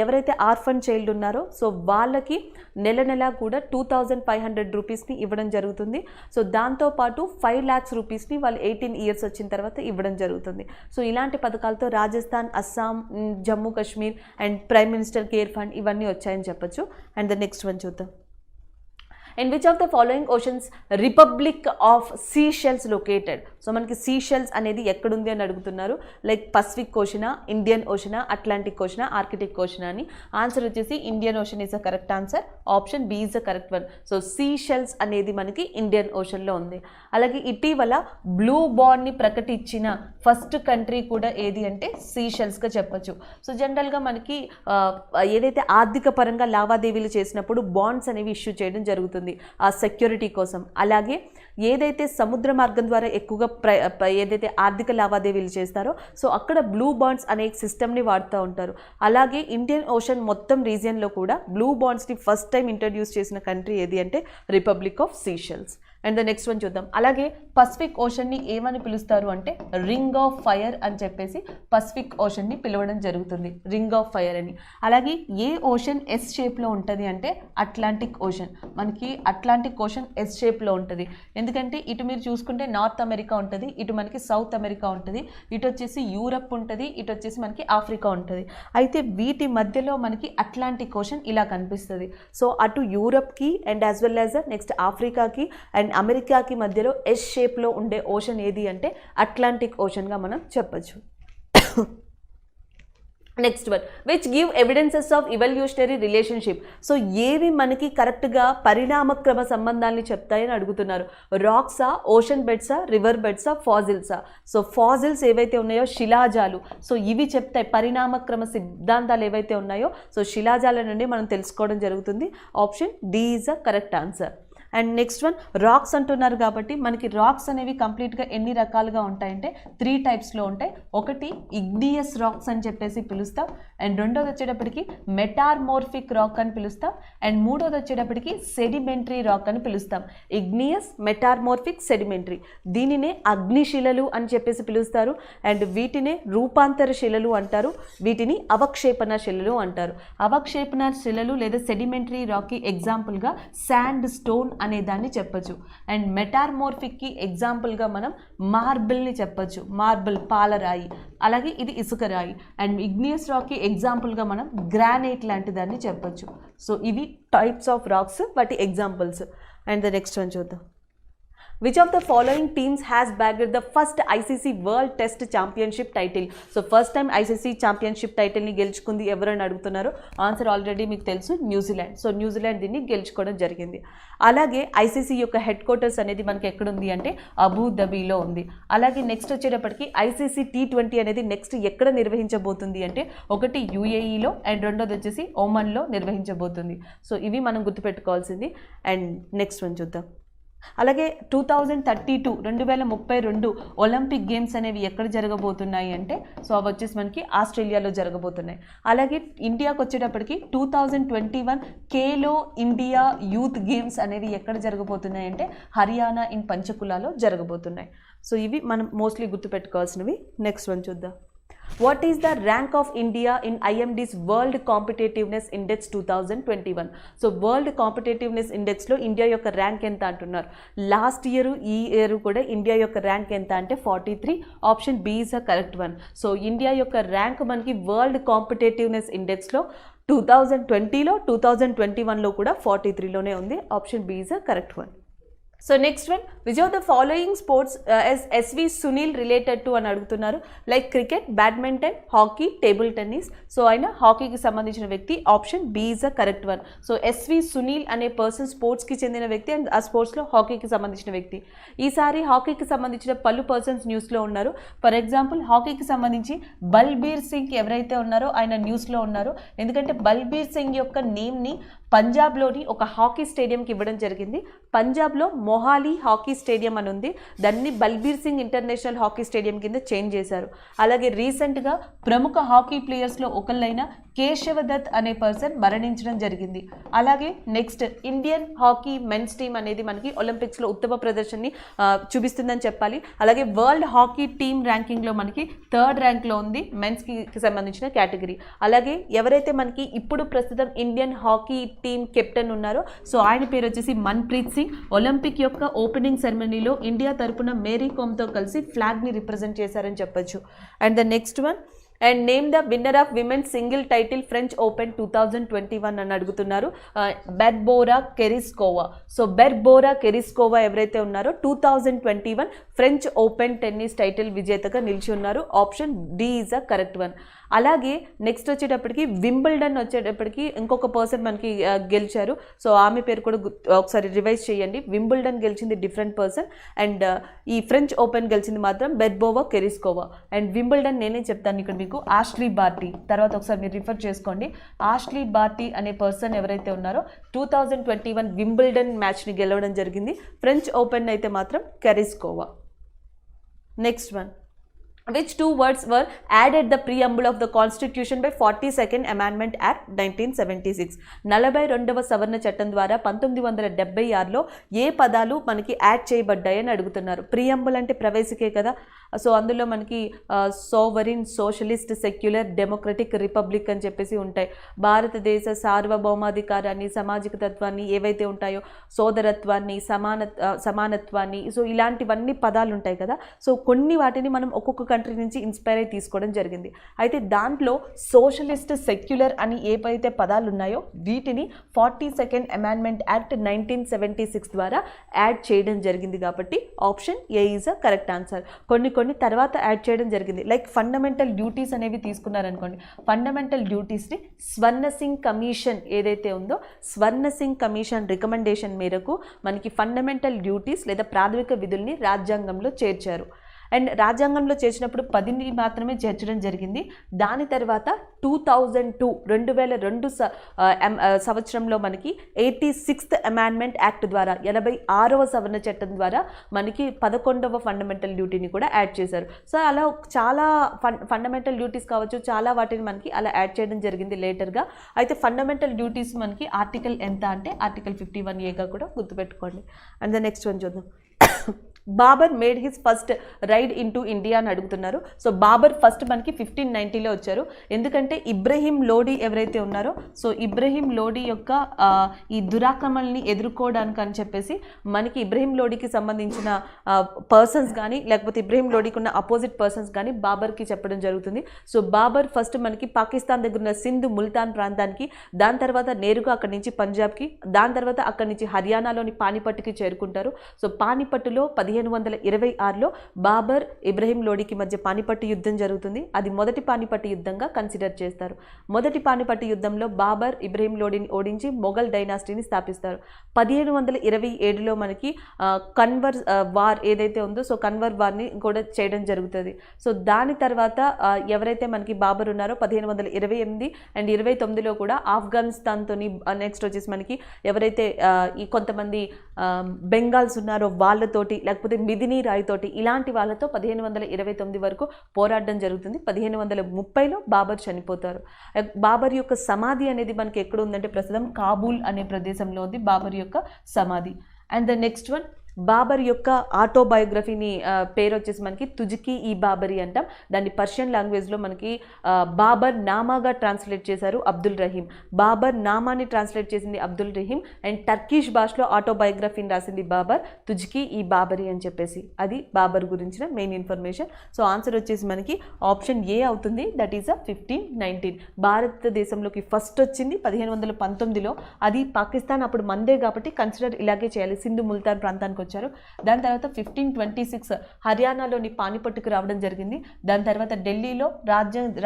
ఎవరైతే ఆర్ఫన్ చైల్డ్ ఉన్నారో సో వాళ్ళకి నెల నెల కూడా 2,500 రూపీస్ని ఇవ్వడం జరుగుతుంది. సో దాంతోపాటు 5 lakhs రూపీస్ని వాళ్ళు 18 ఇయర్స్ వచ్చిన తర్వాత ఇవ్వడం జరుగుతుంది. సో ఇలాంటి పథకాలతో Rajasthan, Assam, Jammu Kashmir and prime minister care fund ఇవన్నీ వచ్చాయని చెప్పొచ్చు. అండ్ ద నెక్స్ట్ వన్ చూద్దాం. In which of the following oceans Republic of Seychelles located? So మనకి సీషెల్స్ అనేది ఎక్కడుంది అని అడుగుతున్నారు. లైక్ పసిఫిక్ ఓషనా, ఇండియన్ ఓషనా, అట్లాంటిక్ ఓషనా, ఆర్కిటిక్ ఓషనా అని. ఆన్సర్ వచ్చేసి Indian ocean is the correct answer. Option B is the correct one. So Seychelles అనేది మనకి ఇండియన్ ఓషన్లో ఉంది. అలాగే ఇటీవల బ్లూ బాండ్ని ప్రకటించిన ఫస్ట్ కంట్రీ కూడా ఏది అంటే సీషెల్స్గా చెప్పొచ్చు. సో జనరల్గా మనకి ఏదైతే ఆర్థిక పరంగా లావాదేవీలు చేసినప్పుడు బాండ్స్ అనేవి ఇష్యూ చేయడం జరుగుతుంది ఆ సెక్యూరిటీ కోసం. అలాగే ఏదైతే సముద్ర మార్గం ద్వారా ఎక్కువగా ఏదైతే ఆర్థిక లావాదేవీలు చేస్తారో సో అక్కడ బ్లూ బాండ్స్ అనే సిస్టమ్ని వాడుతూ ఉంటారు. అలాగే ఇండియన్ ఓషన్ మొత్తం రీజియన్లో కూడా బ్లూ బాండ్స్ని ఫస్ట్ టైం ఇంట్రడ్యూస్ చేసిన కంట్రీ ఏది అంటే republic of Seychelles. And the next one చూద్దాం. అలాగే పసిఫిక్ ఓషన్ని ఏమని పిలుస్తారు అంటే రింగ్ ఆఫ్ ఫైర్ అని చెప్పేసి పసిఫిక్ ఓషన్ని పిలవడం జరుగుతుంది, రింగ్ ఆఫ్ ఫైర్ అని. అలాగే ఏ ఓషన్ ఎస్ షేప్లో ఉంటుంది అంటే అట్లాంటిక్ ఓషన్. మనకి అట్లాంటిక్ ఓషన్ ఎస్ షేప్లో ఉంటుంది. ఎందుకంటే ఇటు మీరు చూసుకుంటే నార్త్ అమెరికా ఉంటుంది, ఇటు మనకి సౌత్ అమెరికా ఉంటుంది, ఇటు వచ్చేసి యూరప్ ఉంటుంది, ఇటు వచ్చేసి మనకి ఆఫ్రికా ఉంటుంది. అయితే వీటి మధ్యలో మనకి అట్లాంటిక్ ఓషన్ ఇలా కనిపిస్తుంది. సో అటు యూరప్కి and as well as next ఆఫ్రికాకి అండ్ అమెరికాకి మధ్యలో ఎస్ షేప్లో ఉండే ఓషన్ ఏది అంటే అట్లాంటిక్ ఓషన్గా మనం చెప్పచ్చు. Next one, which give evidences of evolutionary relationship. So ఏవి మనకి కరెక్ట్గా పరిణామక్రమ సంబంధాన్ని చెప్తాయని అడుగుతున్నారు. రాక్సా, ocean Bedsa, river Bedsa, ఫాజిల్సా. So fossils ఏవైతే ఉన్నాయో శిలాజాలు, సో ఇవి చెప్తాయి పరిణామక్రమ సిద్ధాంతాలు ఏవైతే ఉన్నాయో సో శిలాజాల నుండి మనం తెలుసుకోవడం జరుగుతుంది. Option D is the correct answer. And next one, rocks అంటున్నారు కాబట్టి మనకి రాక్స్ అనేవి కంప్లీట్గా ఎన్ని రకాలుగా ఉంటాయంటే 3 టైప్స్లో ఉంటాయి. ఒకటి ఇగ్నియస్ రాక్స్ అని చెప్పేసి పిలుస్తాం, అండ్ రెండోది వచ్చేటప్పటికి మెటార్మోర్ఫిక్ రాక్ అని పిలుస్తాం, అండ్ మూడోది వచ్చేటప్పటికి సెడిమెంటరీ రాక్ అని పిలుస్తాం. Igneous, metamorphic, sedimentary. దీనినే అగ్నిశిలలు అని చెప్పేసి పిలుస్తారు, అండ్ వీటినే రూపాంతర శిలలు అంటారు, వీటిని అవక్షేపణ శిలలు అంటారు. అవక్షేపణ శిలలు లేదా సెడిమెంటరీ రాక్కి ఎగ్జాంపుల్గా శాండ్ స్టోన్ అనే దాన్ని చెప్పచ్చు. అండ్ మెటార్మోర్ఫిక్కి ఎగ్జాంపుల్గా మనం మార్బుల్ని చెప్పచ్చు, మార్బుల్ పాలరాయి, అలాగే ఇది ఇసుక రాయి. అండ్ ఇగ్నియస్ రాక్కి ఎగ్జాంపుల్గా మనం గ్రానైట్ లాంటి దాన్ని చెప్పచ్చు. సో ఇవి టైప్స్ ఆఫ్ రాక్స్, వాటి examples. And the next one చూద్దాం. Which of the following teams has bagged the first ICC World Test Championship title? So first time ICC Championship title ని గెలుచుకుంది ఎవరని అడుగుతున్నారు. ఆన్సర్ ఆల్రెడీ మీకు తెలుసు, New Zealand. So New Zealand దీన్ని గెలుచుకోవడం జరిగింది. అలాగే ఐసీసీ యొక్క హెడ్ క్వార్టర్స్ అనేది మనకి ఎక్కడుంది అంటే అబుదాబిలో ఉంది. అలాగే నెక్స్ట్ వచ్చేటప్పటికి ఐసీసీ T20 అనేది నెక్స్ట్ ఎక్కడ నిర్వహించబోతుంది అంటే ఒకటి యూఏఈలో అండ్ రెండోది వచ్చేసి ఒమన్లో నిర్వహించబోతుంది. సో ఇవి మనం గుర్తుపెట్టుకోవాల్సింది. అండ్ నెక్స్ట్ వన్ చూద్దాం. అలాగే 2032 ఒలింపిక్ గేమ్స్ అనేవి ఎక్కడ జరగబోతున్నాయి అంటే సో అవి వచ్చేసి మనకి ఆస్ట్రేలియాలో జరగబోతున్నాయి. అలాగే ఇండియాకి వచ్చేటప్పటికి 2021 ఖేలో ఇండియా యూత్ గేమ్స్ అనేవి ఎక్కడ జరగబోతున్నాయి అంటే హర్యానా ఇన్ పంచకులాలో జరగబోతున్నాయి. సో ఇవి మనం మోస్ట్లీ గుర్తుపెట్టుకోవాల్సినవి. నెక్స్ట్ వన్ చూద్దాం. What is the rank of India in IMD's World Competitiveness Index 2021? So world competitiveness ఇండెక్స్లో ఇండియా యొక్క ర్యాంక్ ఎంత అంటున్నారు. లాస్ట్ ఇయర్ ఈ ఇయర్ కూడా ఇండియా యొక్క ర్యాంక్ ఎంత అంటే 43. Option B is a correct one. So India యొక్క ర్యాంక్ మనకి వరల్డ్ కాంపిటేటివ్నెస్ ఇండెక్స్లో 2020లో 2021లో కూడా 43లోనే ఉంది. Option B is a correct one. So next one, which of the following sports S V Sunil related to అని అడుగుతున్నారు. Like cricket, badminton, hockey, table tennis. So ఆయన హాకీకి సంబంధించిన వ్యక్తి. Option B is the correct one. So SV Sunil అనే person స్పోర్ట్స్కి చెందిన వ్యక్తి and ఆ స్పోర్ట్స్లో హాకీకి సంబంధించిన వ్యక్తి. ఈసారి హాకీకి సంబంధించిన పలు పర్సన్స్ న్యూస్లో ఉన్నారు. ఫర్ ఎగ్జాంపుల్ హాకీకి సంబంధించి బల్బీర్ సింగ్ ఎవరైతే ఉన్నారో ఆయన న్యూస్లో ఉన్నారు. ఎందుకంటే బల్బీర్ సింగ్ యొక్క నేమ్ని పంజాబ్లోని ఒక హాకీ స్టేడియంకి ఇవ్వడం జరిగింది. పంజాబ్లో మొహాలీ హాకీ స్టేడియం అని ఉంది, దాన్ని Balbir Singh international hockey stadium కింద చేంజ్ చేశారు. అలాగే రీసెంట్గా ప్రముఖ హాకీ ప్లేయర్స్లో ఒకళ్ళైన కేశవ దత్ అనే పర్సన్ మరణించడం జరిగింది. అలాగే next, Indian hockey men's team అనేది మనకి ఒలింపిక్స్లో ఉత్తమ ప్రదర్శనని చూపిస్తుందని చెప్పాలి. అలాగే వరల్డ్ హాకీ టీమ్ ర్యాంకింగ్లో మనకి 3rd ర్యాంక్లో ఉంది మెన్స్కి సంబంధించిన కేటగిరీ. అలాగే ఎవరైతే మనకి ఇప్పుడు ప్రస్తుతం ఇండియన్ హాకీ టీమ్ కెప్టెన్ ఉన్నారో సో ఆయన పేరు వచ్చేసి మన్ప్రీత్ సింగ్. ఒలింపిక్ యొక్క ఓపెనింగ్ సెరమనీలో ఇండియా తరపున మేరీ కోమ్తో కలిసి ఫ్లాగ్ని రిప్రజెంట్ చేశారని చెప్పొచ్చు. And the next one, and name the winner of women's single title French open 2021 అని అడుగుతున్నారు. బెర్బోరా కెరిస్కోవా. సో బెర్బోరా కెరిస్కోవా ఎవరైతే ఉన్నారో 2021 ఫ్రెంచ్ ఓపెన్ టెన్నిస్ టైటిల్ విజేతగా నిలిచి ఉన్నారు. Option D is a correct one. అలాగే నెక్స్ట్ వచ్చేటప్పటికి వింబుల్డన్ వచ్చేటప్పటికి ఇంకొక పర్సన్ మనకి గెలిచారు. సో ఆమె పేరు కూడా ఒకసారి రివైజ్ చేయండి. వింబుల్డన్ గెలిచింది డిఫరెంట్ పర్సన్ అండ్ ఈ ఫ్రెంచ్ ఓపెన్ గెలిచింది మాత్రం బెర్బోవా కెరిస్కోవా. అండ్ వింబుల్డన్ నేనే చెప్తాను ఇక్కడ మీకు, ఆష్లీ బార్టీ. తర్వాత ఒకసారి మీరు రిఫర్ చేసుకోండి. ఆష్లీ బార్టీ అనే పర్సన్ ఎవరైతే ఉన్నారో 2021 వింబుల్డన్ మ్యాచ్ని గెలవడం జరిగింది. ఫ్రెంచ్ ఓపెన్ అయితే మాత్రం Krejcikova. Next one, which two words were added the preamble of the constitution by 42nd amendment act 1976? 42వ సవరణ చట్టం ద్వారా 1976లో ఏ పదాలు మనకి యాడ్ చేయబడ్డాయని అడుగుతున్నారు. ప్రియంబుల్ అంటే ప్రవేశికే కదా. సో అందులో మనకి sovereign, socialist, secular, democratic, republic అని చెప్పేసి ఉంటాయి. భారతదేశ సార్వభౌమాధికారాన్ని, సామాజిక తత్వాన్ని ఏవైతే ఉంటాయో సోదరత్వాన్ని, సమానత్వాన్ని, సో ఇలాంటివన్నీ పదాలు ఉంటాయి కదా. సో కొన్ని వాటిని మనం ఒక్కొక్క కంట్రీ నుంచి ఇన్స్పైర్ అయి తీసుకోవడం జరిగింది. అయితే దాంట్లో సోషలిస్ట్, సెక్యులర్ అని ఏవైతే పదాలు ఉన్నాయో వీటిని 42nd అమెండ్మెంట్ యాక్ట్ 1976 ద్వారా యాడ్ చేయడం జరిగింది. కాబట్టి option A is a correct answer. కొన్ని తర్వాత యాడ్ చేయడం జరిగింది. లైక్ ఫండమెంటల్ డ్యూటీస్ అనేవి తీసుకున్నారనుకోండి. ఫండమెంటల్ డ్యూటీస్ని స్వర్ణ సింగ్ కమిషన్ ఏదైతే ఉందో స్వర్ణ సింగ్ కమిషన్ రికమెండేషన్ మేరకు మనకి ఫండమెంటల్ డ్యూటీస్ లేదా ప్రాథమిక విధుల్ని రాజ్యాంగంలో చేర్చారు. అండ్ రాజ్యాంగంలో చేర్చినప్పుడు 10ని మాత్రమే చేర్చడం జరిగింది. దాని తర్వాత 2002 సంవత్సరంలో మనకి 86th అమెండ్మెంట్ యాక్ట్ ద్వారా 86వ సవరణ చట్టం ద్వారా మనకి 11వ ఫండమెంటల్ డ్యూటీని కూడా యాడ్ చేశారు. సో అలా చాలా ఫండమెంటల్ డ్యూటీస్ కావచ్చు, చాలా వాటిని మనకి అలా యాడ్ చేయడం జరిగింది లేటర్గా. అయితే ఫండమెంటల్ డ్యూటీస్ మనకి ఆర్టికల్ ఎంత అంటే ఆర్టికల్ 51A కూడా గుర్తుపెట్టుకోండి. అండ్ ద నెక్స్ట్ వన్ చూద్దాం. Babur made his first raid into India అని అడుగుతున్నారు. సో బాబర్ ఫస్ట్ మనకి 1590లో వచ్చారు. ఎందుకంటే ఇబ్రహీం లోడీ ఎవరైతే ఉన్నారో సో ఇబ్రహీం లోడీ యొక్క ఈ దురాక్రమణని ఎదుర్కోవడానికి అని చెప్పేసి మనకి ఇబ్రహీం లోడీకి సంబంధించిన పర్సన్స్ కానీ లేకపోతే ఇబ్రహీం లోడీకి ఉన్న అపోజిట్ పర్సన్స్ కానీ బాబర్కి చెప్పడం జరుగుతుంది. సో బాబర్ ఫస్ట్ మనకి పాకిస్తాన్ దగ్గర ఉన్న సింధు, ముల్తాన్ ప్రాంతానికి, దాని తర్వాత నేరుగా అక్కడి నుంచి పంజాబ్కి, దాని తర్వాత అక్కడి నుంచి హర్యానాలోని పానిపట్టుకి చేరుకుంటారు. సో పానిపట్టులో 1526లో బాబర్, ఇబ్రహీం లోడీకి మధ్య పానిపట్టు యుద్ధం జరుగుతుంది. అది మొదటి పానిపట్టు యుద్ధంగా కన్సిడర్ చేస్తారు. మొదటి పానిపట్టు యుద్ధంలో బాబర్ ఇబ్రహీం లోడీని ఓడించి మొఘల్ డైనాసిటీని స్థాపిస్తారు. 1527లో మనకి కన్వర్ వార్ ఏదైతే ఉందో సో కన్వర్ వార్ని కూడా చేయడం జరుగుతుంది. సో దాని తర్వాత ఎవరైతే మనకి బాబర్ ఉన్నారో 1528 అండ్ 29లో కూడా ఆఫ్ఘనిస్తాన్తో, నెక్స్ట్ వచ్చేసి మనకి ఎవరైతే ఈ కొంతమంది బెంగాల్స్ ఉన్నారో వాళ్ళతోటి, లేకపోతే మిదిని రాయ్తోటి, ఇలాంటి వాళ్ళతో 1529 వరకు పోరాడడం జరుగుతుంది. 1530లో బాబర్ చనిపోతారు. బాబర్ యొక్క సమాధి అనేది మనకి ఎక్కడ ఉందంటే ప్రస్తుతం కాబూల్ అనే ప్రదేశంలో ఉంది బాబర్ యొక్క సమాధి. And the next one, Babur యొక్క ఆటోబయోగ్రఫీని పేరు వచ్చేసి మనకి తుజ్కి ఈ బాబరీ అంటాం. దాన్ని పర్షియన్ లాంగ్వేజ్లో మనకి బాబర్ నామాగా ట్రాన్స్లేట్ చేశారు అబ్దుల్ రహీం. బాబర్ నామాని ట్రాన్స్లేట్ చేసింది అబ్దుల్ రహీం. అండ్ టర్కిష్ భాషలో ఆటోబయోగ్రఫీని రాసింది బాబర్, తుజ్కి ఈ బాబరీ అని చెప్పేసి. అది బాబర్ గురించిన మెయిన్ ఇన్ఫర్మేషన్. సో ఆన్సర్ వచ్చేసి మనకి ఆప్షన్ ఏ అవుతుంది. That is 1519. భారతదేశంలోకి ఫస్ట్ వచ్చింది 1519లో. అది పాకిస్తాన్ అప్పుడు మందే కాబట్టి కన్సిడర్ ఇలాగే చేయాలి. సింధు, ముల్తాన్ ప్రాంతానికి వచ్చారు. దాని తర్వాత 1526 హర్యానాలోని పానిపట్టుకు రావడం జరిగింది. దాని తర్వాత ఢిల్లీలో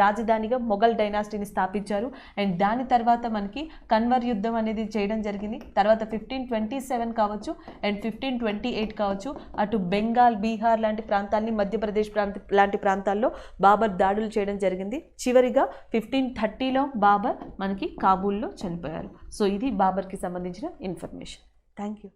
రాజధానిగా మొఘల్ డైనాసిటీని స్థాపించారు. అండ్ దాని తర్వాత మనకి కన్వర్ యుద్ధం అనేది చేయడం జరిగింది. తర్వాత 1527 కావచ్చు అండ్ 1528 కావచ్చు, అటు బెంగాల్, బీహార్ లాంటి ప్రాంతాలని, మధ్యప్రదేశ్ లాంటి ప్రాంతాల్లో బాబర్ దాడులు చేయడం జరిగింది. చివరిగా 1530లో బాబర్ మనకి కాబూల్లో చనిపోయారు. సో ఇది బాబర్కి సంబంధించిన ఇన్ఫర్మేషన్. Thank you.